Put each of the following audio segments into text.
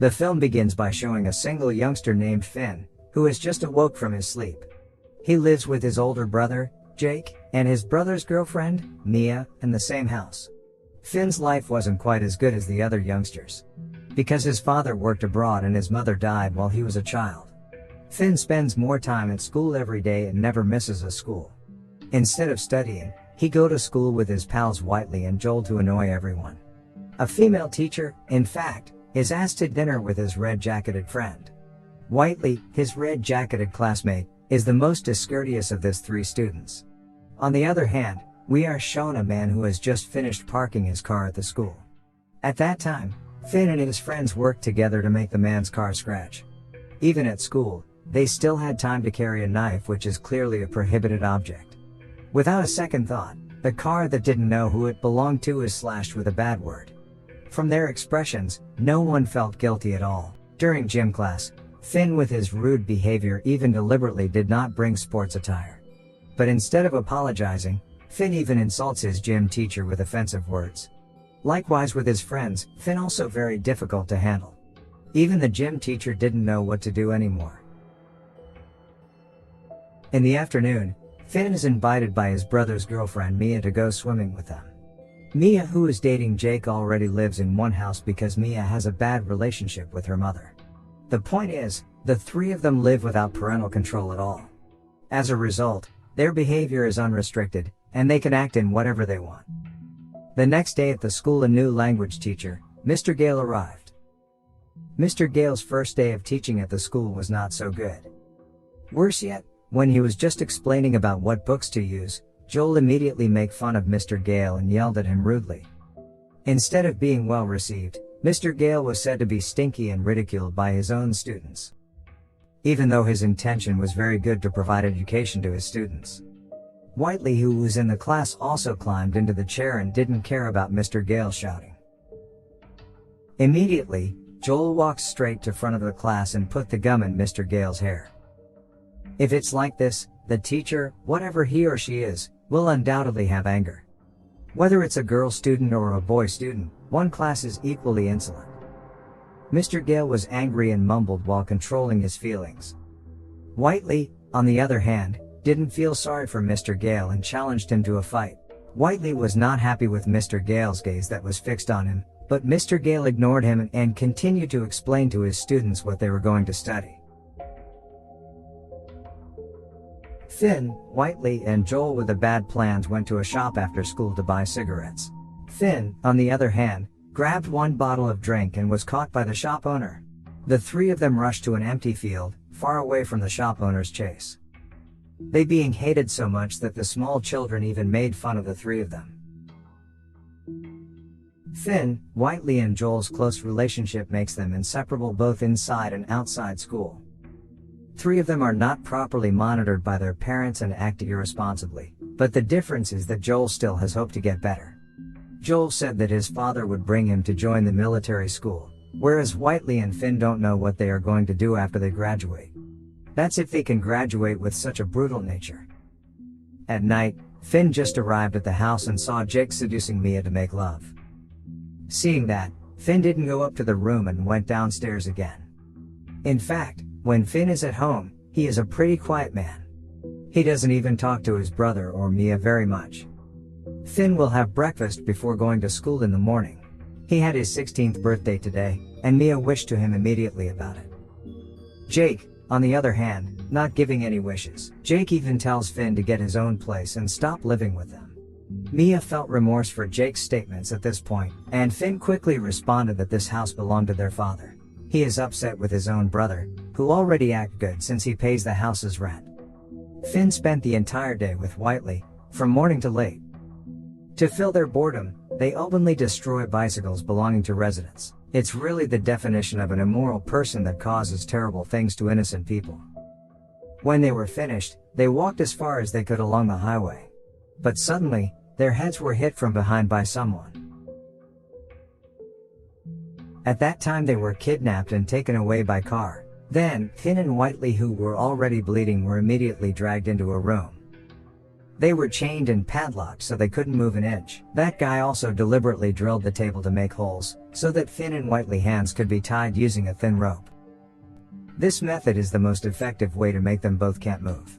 The film begins by showing a single youngster named Finn, who has just awoke from his sleep. He lives with his older brother, Jake, and his brother's girlfriend, Mia, in the same house. Finn's life wasn't quite as good as the other youngsters. Because his father worked abroad and his mother died while he was a child. Finn spends more time at school every day and never misses a school. Instead of studying, he go to school with his pals Whiteley and Joel to annoy everyone. A female teacher, in fact, is asked to dinner with his red-jacketed friend. Whiteley, his red-jacketed classmate, is the most discourteous of his three students. On the other hand, we are shown a man who has just finished parking his car at the school. At that time, Finn and his friends worked together to make the man's car scratch. Even at school, they still had time to carry a knife, which is clearly a prohibited object. Without a second thought, the car that didn't know who it belonged to is slashed with a bad word. From their expressions, no one felt guilty at all. During gym class, Finn, with his rude behavior, even deliberately did not bring sports attire. But instead of apologizing, Finn even insults his gym teacher with offensive words. Likewise with his friends, Finn also very difficult to handle. Even the gym teacher didn't know what to do anymore. In the afternoon, Finn is invited by his brother's girlfriend Mia to go swimming with them. Mia, who is dating Jake, already lives in one house because Mia has a bad relationship with her mother. The point is, the three of them live without parental control at all. As a result, their behavior is unrestricted, and they can act in whatever they want. The next day at the school, a new language teacher, Mr. Gale, arrived. Mr. Gale's first day of teaching at the school was not so good. Worse yet, when he was just explaining about what books to use, Joel immediately made fun of Mr. Gale and yelled at him rudely. Instead of being well received, Mr. Gale was said to be stinky and ridiculed by his own students. Even though his intention was very good to provide education to his students. Whiteley, who was in the class, also climbed into the chair and didn't care about Mr. Gale shouting. Immediately, Joel walked straight to front of the class and put the gum in Mr. Gale's hair. If it's like this, the teacher, whatever he or she is, will undoubtedly have anger. Whether it's a girl student or a boy student, one class is equally insolent. Mr. Gale was angry and mumbled while controlling his feelings. Whiteley, on the other hand, didn't feel sorry for Mr. Gale and challenged him to a fight. Whiteley was not happy with Mr. Gale's gaze that was fixed on him, but Mr. Gale ignored him and continued to explain to his students what they were going to study. Finn, Whiteley, and Joel with the bad plans went to a shop after school to buy cigarettes. Finn, on the other hand, grabbed one bottle of drink and was caught by the shop owner. The three of them rushed to an empty field, far away from the shop owner's chase. They being hated so much that the small children even made fun of the three of them. Finn, Whiteley, and Joel's close relationship makes them inseparable both inside and outside school. Three of them are not properly monitored by their parents and act irresponsibly, but the difference is that Joel still has hope to get better. Joel said that his father would bring him to join the military school, whereas Whiteley and Finn don't know what they are going to do after they graduate. That's if they can graduate with such a brutal nature. At night, Finn just arrived at the house and saw Jake seducing Mia to make love. Seeing that, Finn didn't go up to the room and went downstairs again. In fact, when Finn is at home, he is a pretty quiet man. He doesn't even talk to his brother or Mia very much. Finn will have breakfast before going to school in the morning. He had his 16th birthday today, and Mia wished to him immediately about it. Jake, on the other hand, not giving any wishes. Jake even tells Finn to get his own place and stop living with them. Mia felt remorse for Jake's statements at this point, and Finn quickly responded that this house belonged to their father. He is upset with his own brother, who already acts good since he pays the house's rent. Finn spent the entire day with Whiteley, from morning to late. To fill their boredom, they openly destroy bicycles belonging to residents. It's really the definition of an immoral person that causes terrible things to innocent people. When they were finished, they walked as far as they could along the highway. But suddenly, their heads were hit from behind by someone. At that time they were kidnapped and taken away by car. Then, Finn and Whiteley, who were already bleeding, were immediately dragged into a room. They were chained and padlocked so they couldn't move an inch. That guy also deliberately drilled the table to make holes, so that Finn and Whiteley's hands could be tied using a thin rope. This method is the most effective way to make them both can't move.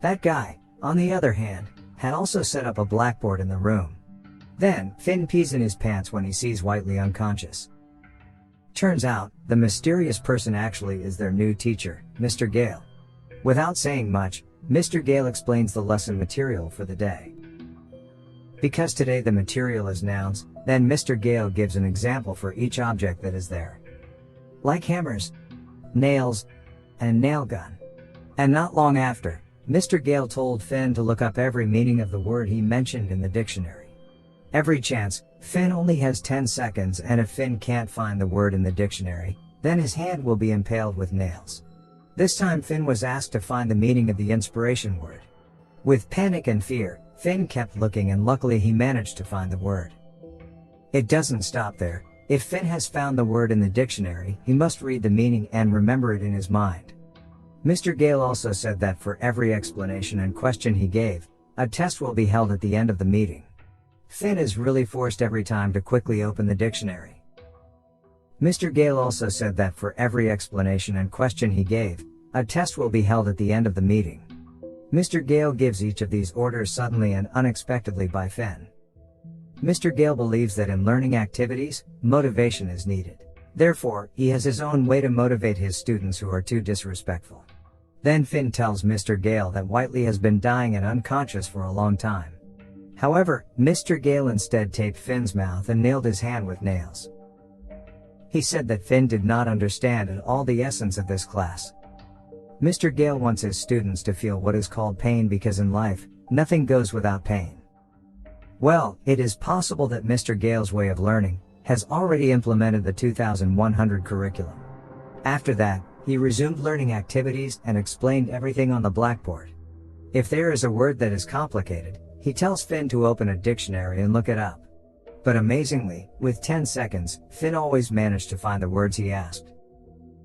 That guy, on the other hand, had also set up a blackboard in the room. Then, Finn pees in his pants when he sees Whiteley unconscious. Turns out, the mysterious person actually is their new teacher, Mr. Gale. Without saying much, Mr. Gale explains the lesson material for the day. Because today the material is nouns, then Mr. Gale gives an example for each object that is there. Like hammers, nails, and nail gun. And not long after, Mr. Gale told Finn to look up every meaning of the word he mentioned in the dictionary. Every chance, Finn only has 10 seconds, and if Finn can't find the word in the dictionary, then his hand will be impaled with nails. This time Finn was asked to find the meaning of the inspiration word. With panic and fear, Finn kept looking, and luckily he managed to find the word. It doesn't stop there. If Finn has found the word in the dictionary, he must read the meaning and remember it in his mind. Mr. Gale also said that for every explanation and question he gave, a test will be held at the end of the meeting. Finn is really forced every time to quickly open the dictionary. Mr. Gale also said that for every explanation and question he gave, a test will be held at the end of the meeting. Mr. Gale gives each of these orders suddenly and unexpectedly by Finn. Mr. Gale believes that in learning activities, motivation is needed. Therefore, he has his own way to motivate his students who are too disrespectful. Then Finn tells Mr. Gale that Whiteley has been dying and unconscious for a long time. However, Mr. Gale instead taped Finn's mouth and nailed his hand with nails. He said that Finn did not understand at all the essence of this class. Mr. Gale wants his students to feel what is called pain, because in life, nothing goes without pain. Well, it is possible that Mr. Gale's way of learning has already implemented the 2100 curriculum. After that, he resumed learning activities and explained everything on the blackboard. If there is a word that is complicated, he tells Finn to open a dictionary and look it up. But amazingly, with 10 seconds, Finn always managed to find the words he asked.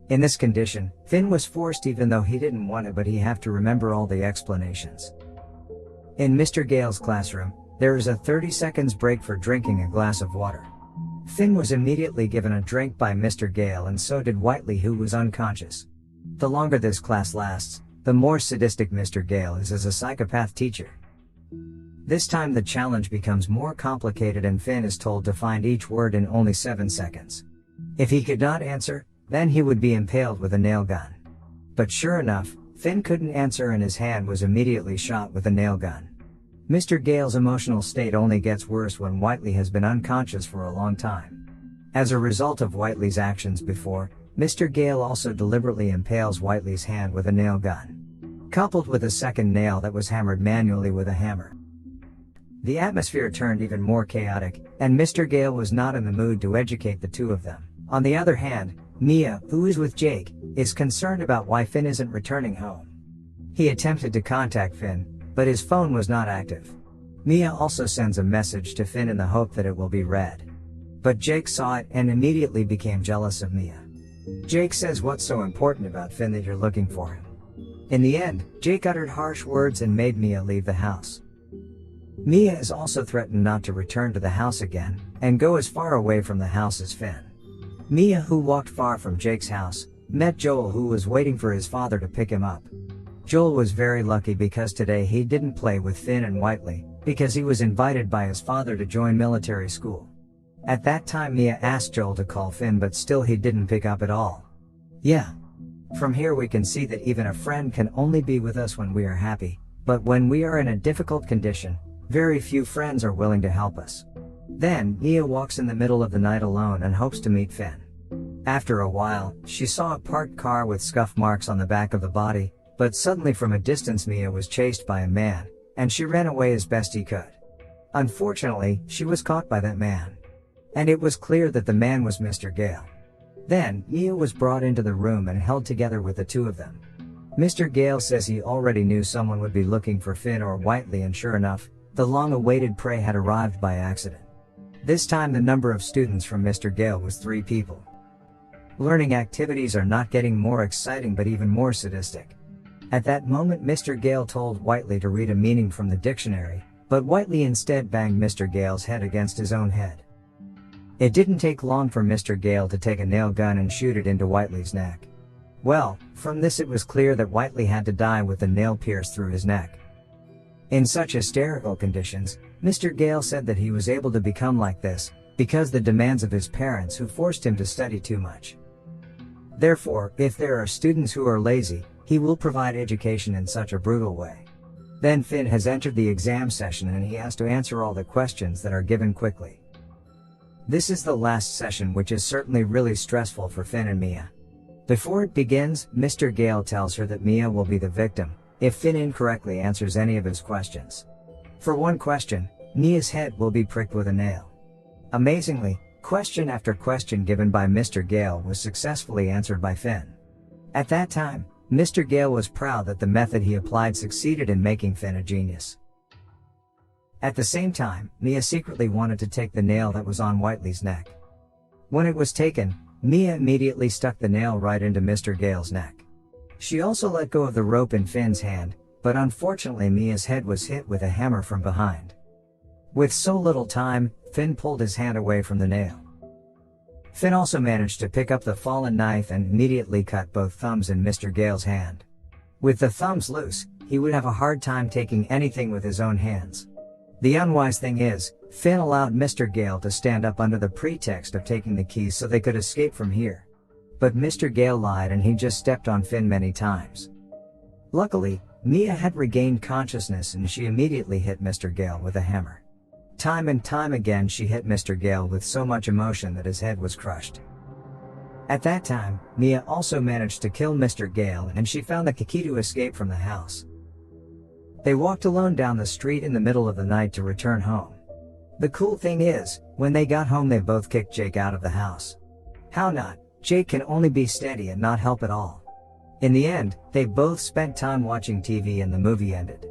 In this condition, Finn was forced, even though he didn't want it, but he had to remember all the explanations. In Mr. Gale's classroom, there is a 30 seconds break for drinking a glass of water. Finn was immediately given a drink by Mr. Gale, and so did Whiteley, who was unconscious. The longer this class lasts, the more sadistic Mr. Gale is as a psychopath teacher. This time the challenge becomes more complicated, and Finn is told to find each word in only 7 seconds. If he could not answer, then he would be impaled with a nail gun. But sure enough, Finn couldn't answer, and his hand was immediately shot with a nail gun. Mr. Gale's emotional state only gets worse when Whiteley has been unconscious for a long time. As a result of Whiteley's actions before, Mr. Gale also deliberately impales Whiteley's hand with a nail gun, coupled with a second nail that was hammered manually with a hammer. The atmosphere turned even more chaotic, and Mr. Gale was not in the mood to educate the two of them. On the other hand, Mia, who is with Jake, is concerned about why Finn isn't returning home. He attempted to contact Finn, but his phone was not active. Mia also sends a message to Finn in the hope that it will be read. But Jake saw it and immediately became jealous of Mia. Jake says, "What's so important about Finn that you're looking for him?" In the end, Jake uttered harsh words and made Mia leave the house. Mia is also threatened not to return to the house again, and go as far away from the house as Finn. Mia, who walked far from Jake's house, met Joel, who was waiting for his father to pick him up. Joel was very lucky because today he didn't play with Finn and Whiteley, because he was invited by his father to join military school. At that time Mia asked Joel to call Finn, but still he didn't pick up at all. Yeah. From here we can see that even a friend can only be with us when we are happy, but when we are in a difficult condition, very few friends are willing to help us. Then, Mia walks in the middle of the night alone and hopes to meet Finn. After a while, she saw a parked car with scuff marks on the back of the body, but suddenly from a distance Mia was chased by a man, and she ran away as best he could. Unfortunately, she was caught by that man. And it was clear that the man was Mr. Gale. Then, Mia was brought into the room and held together with the two of them. Mr. Gale says he already knew someone would be looking for Finn or Whiteley, and sure enough, the long-awaited prey had arrived by accident. This time the number of students from Mr. Gale was 3 people. Learning activities are not getting more exciting but even more sadistic. At that moment Mr. Gale told Whiteley to read a meaning from the dictionary, but Whiteley instead banged Mr. Gale's head against his own head. It didn't take long for Mr. Gale to take a nail gun and shoot it into Whiteley's neck. Well, from this it was clear that Whiteley had to die with the nail pierced through his neck. In such hysterical conditions, Mr. Gale said that he was able to become like this because the demands of his parents who forced him to study too much. Therefore, if there are students who are lazy, he will provide education in such a brutal way. Then Finn has entered the exam session and he has to answer all the questions that are given quickly. This is the last session, which is certainly really stressful for Finn and Mia. Before it begins, Mr. Gale tells her that Mia will be the victim if Finn incorrectly answers any of his questions. For one question, Mia's head will be pricked with a nail. Amazingly, question after question given by Mr. Gale was successfully answered by Finn. At that time, Mr. Gale was proud that the method he applied succeeded in making Finn a genius. At the same time, Mia secretly wanted to take the nail that was on Whiteley's neck. When it was taken, Mia immediately stuck the nail right into Mr. Gale's neck. She also let go of the rope in Finn's hand, but unfortunately Mia's head was hit with a hammer from behind. With so little time, Finn pulled his hand away from the nail. Finn also managed to pick up the fallen knife and immediately cut both thumbs in Mr. Gale's hand. With the thumbs loose, he would have a hard time taking anything with his own hands. The unwise thing is, Finn allowed Mr. Gale to stand up under the pretext of taking the keys so they could escape from here. But Mr. Gale lied and he just stepped on Finn many times. Luckily, Mia had regained consciousness and she immediately hit Mr. Gale with a hammer. Time and time again she hit Mr. Gale with so much emotion that his head was crushed. At that time, Mia also managed to kill Mr. Gale and she found the key to escape from the house. They walked alone down the street in the middle of the night to return home. The cool thing is, when they got home they both kicked Jake out of the house. How not? Jake can only be steady and not help at all. In the end, they both spent time watching TV and the movie ended.